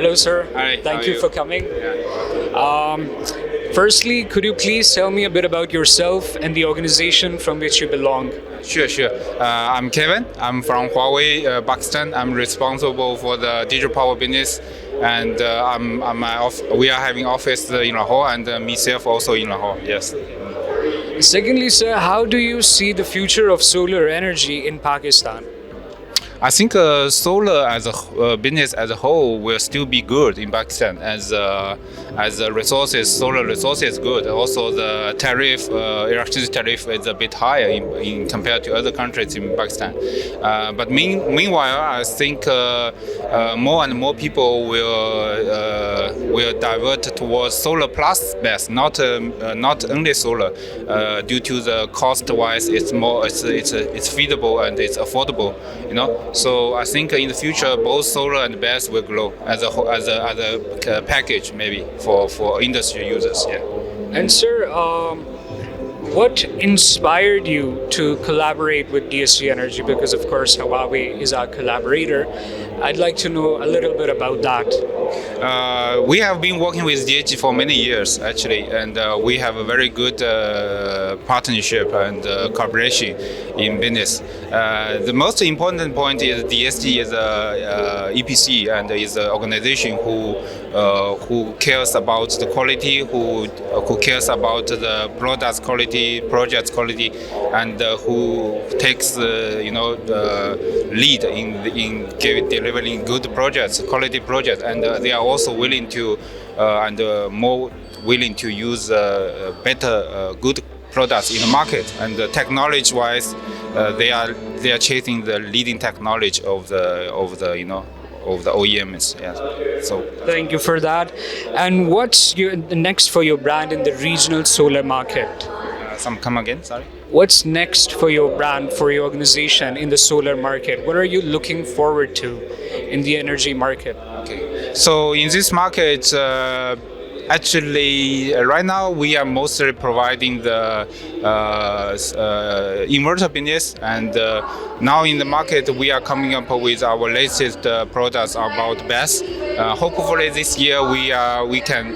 Hello, sir. Hi, how Thank are you you? for coming. Yeah. Firstly, could you please tell me a bit about yourself and the organization from which you belong? Sure. I'm Kevin. I'm from Huawei, Pakistan. I'm responsible for the digital power business, and we are having office in Lahore, and myself also in Lahore. Yes. Secondly, sir, how do you see the future of solar energy in Pakistan? I think solar as a business as a whole will still be good in Pakistan as the resources, solar resources good. Also, the tariff, electricity tariff is a bit higher in compared to other countries in Pakistan. But meanwhile, I think more and more people will divert towards solar plus BESS, not only solar. Due to the cost wise, it's feasible and it's affordable. So I think in the future both solar and BESS will grow as a package maybe for industry users. Yeah. And, sir, what inspired you to collaborate with DSG Energy? Because, of course, Huawei is our collaborator. I'd like to know a little bit about that. We have been working with DSG for many years actually, and we have a very good partnership and cooperation in business. The most important point is DSG is a EPC and is an organization who cares about the quality, who cares about the products quality, projects quality, and who takes the lead in delivering good projects, quality projects, and they are also willing to more willing to use better good products in the market. And technology-wise, they are chasing the leading technology of the OEMs. Yeah. So Thank you for that. And what's next for your brand in the regional solar market? come again. Sorry. What's next for your brand, for your organization in the solar market? What are you looking forward to in the energy market? Okay. So in this market, actually, right now we are mostly providing the inverter business, and now in the market we are coming up with our latest products about BESS. Hopefully this year we can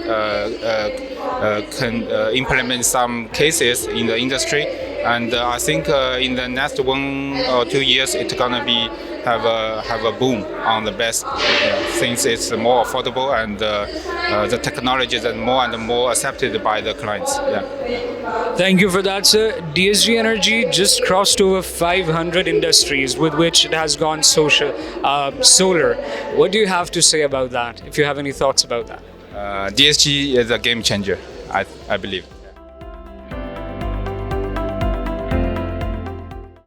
implement some cases in the industry, and I think in the next 1 or 2 years it's gonna be have a boom on the BESS, since it's more affordable and the technology is more and more accepted by the clients. Yeah. Thank you for that, sir. DSG Energy just crossed over 500 industries with which it has gone solar. What do you have to say about that, if you have any thoughts about that? DSG is a game changer, I believe.